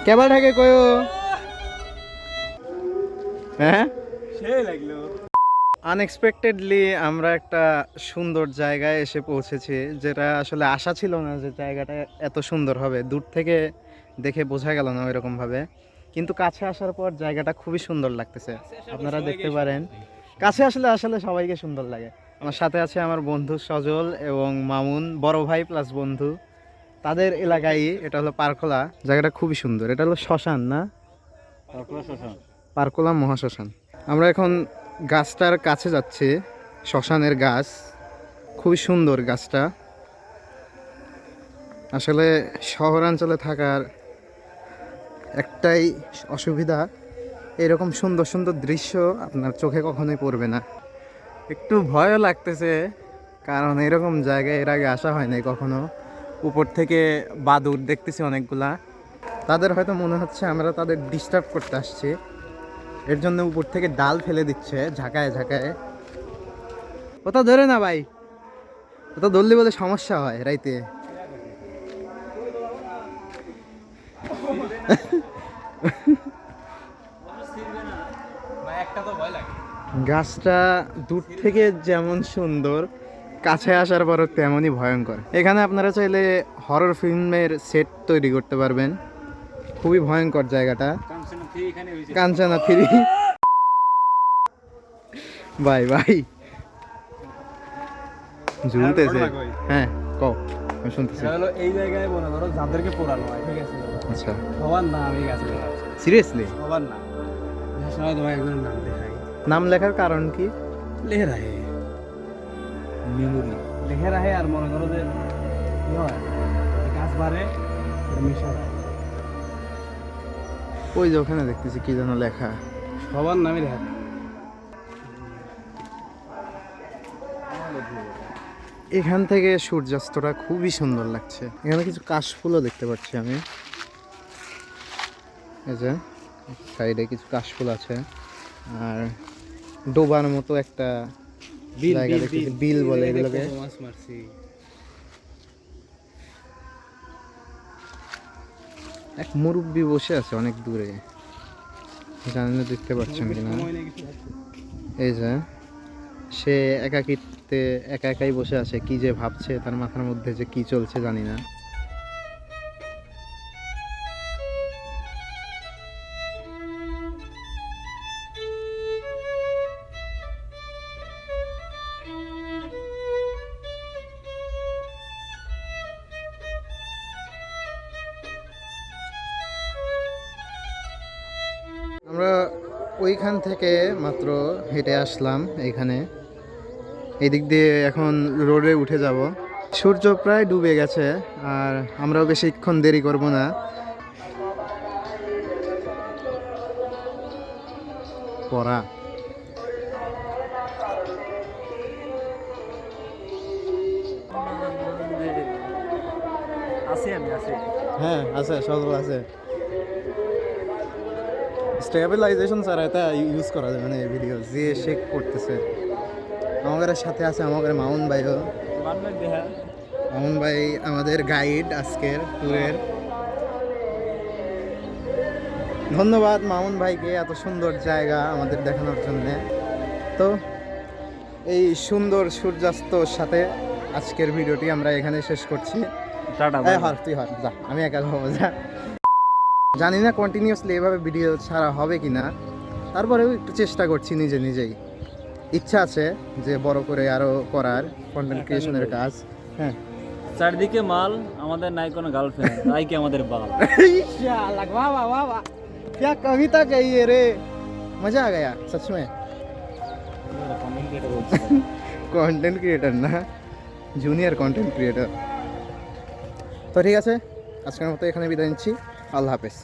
কেবল থাকে কয়ো হ্যাঁ সেই লাগলো। আনএক্সপেক্টেডলি আমরা একটা সুন্দর জায়গায় এসে পৌঁছেছি, যেটা আসলে আশা ছিল না যে জায়গাটা এত সুন্দর হবে। দূর থেকে দেখে বোঝা গেল না ওইরকম ভাবে, কিন্তু কাছে আসার পর জায়গাটা খুবই সুন্দর লাগতেছে। আপনারা দেখতে পারেন, কাছে আসলে আসলে সবাইকে সুন্দর লাগে। আমার সাথে আছে আমার বন্ধু সজল এবং মামুন, বড় ভাই প্লাস বন্ধু। তাদের এলাকায় এটা হলো পারকোলা, জায়গাটা খুবই সুন্দর। এটা হলো শ্মশান না, পারকোলা মহাশ্মশান। আমরা এখন গাছটার কাছে যাচ্ছি, শ্মশানের গাছ, খুবই সুন্দর গাছটা। আসলে শহরাঞ্চলে থাকার একটাই অসুবিধা, এরকম সুন্দর সুন্দর দৃশ্য আপনার চোখে কখনোই পড়বে না। একটু ভয়ও লাগতেছে, কারণ এরকম জায়গায় এর আগে আসা হয়নি কখনো। উপর থেকে বাদুড় দেখতেছি অনেকগুলা, তাদের হয়তো মনে হচ্ছে আমরা তাদের ডিস্টার্ব করতে আসছি, এর জন্য উপর থেকে ডাল ফেলে দিচ্ছে ঝাঁকায় ঝাঁকায়। ওটা ধরে না ভাই, ওটা ধরলে বলে সমস্যা হয় রাইতে। গাছটা দূর থেকে যেমন সুন্দর, কাছে আসার পরও তেমনই ভয়ঙ্কর। এখানে আপনারা চাইলে হরর ফিল্মের সেট তৈরি করতে পারবেন। খুবই ভয়ঙ্কর জায়গাটা। কাঞ্চনা 3 ভাই ভাই ঝুলতেছে। হ্যাঁ কও, আমি শুনতেছি। হলো এই জায়গায় মনে করো যাদেরকে পোড়ানো হয়, ঠিক আছে? আচ্ছা, সবার নাম এই গাছে লেখা আছে। সিরিয়াসলি? সবার নাম সময় তোমার একজনের নাম লেখাই, নাম লেখার কারণ কি? লেখে রাখে মেমোরি, লেখে রাখে। আর মনে করো যে কি হয়, গাছ বাড়ে মিশা যায়। ওই যে ওখানে দেখতেছি কি যেন লেখা, সবার নামই লেখা থাকে। এখান থেকে সূর্যাস্তটা খুবই সুন্দর লাগছে। এখানে কিছু কাশফুলও দেখতে পাচ্ছি আমি, এই যে সাইডে কিছু কাশফুল আছে। আর ডোবার মতো একটা জায়গা দেখতেছি, বিল বলে এগুলোকে। মাছ মারছি। এক মুরব্বি বসে আছে অনেক দূরে, জানি না দেখতে পাচ্ছেন কিনা। এই যে সে একাকিত্বে একা একাই বসে আছে, কি যে ভাবছে, তার মাথার মধ্যে যে কি চলছে জানি না। আমরা ওইখান থেকে মাত্র হেঁটে আসলাম এইখানে, এই দিক দিয়ে এখন রোডে উঠে যাব। সূর্য প্রায় ডুবে গেছে, আর আমরাও বেশিক্ষণ দেরি করব না। পড়া আছে, আমি আছে। হ্যাঁ আছে, সজল আছে। স্টেবিলাইজেশন ছাড়া এটা ইউজ করা যাবে না এই ভিডিও, যে শেক করতেছে। আমাদের সাথে আছে আমাদের মামুন ভাইও। মামুন ভাই আমাদের গাইড আজকের ট্যুরের। ধন্যবাদ মামুন ভাইকে এত সুন্দর জায়গা আমাদের দেখানোর জন্য। তো এই সুন্দর সূর্যাস্তর সাথে আজকের ভিডিওটি আমরা এখানে শেষ করছি। তুই হর যা, আমি একা যাবো, যা। জানি না কন্টিনিউয়াসলি এভাবে ভিডিও ছাড়া হবে কি না, তারপরেও একটু চেষ্টা করছি নিজে নিজেই। ইচ্ছা আছে যে বড় করে আরো করার কন্টেন্ট ক্রিয়েশনের কাজ। হ্যাঁ, চারদিকে মাল, আমাদের নাই কোনো গার্লফ্রেন্ড, তাই কি আমাদের বাল। शाला वाह वाह वाह वाह, क्या कविता कही है रे, मजा आ गया सच में। কন্টেন্ট ক্রিয়েটর না, জুনিয়র কন্টেন্ট ক্রিয়েটর। তো ঠিক আছে, আজকের মতো এখানে বিদায় নিচ্ছি। আল্লাহ হাফেজ।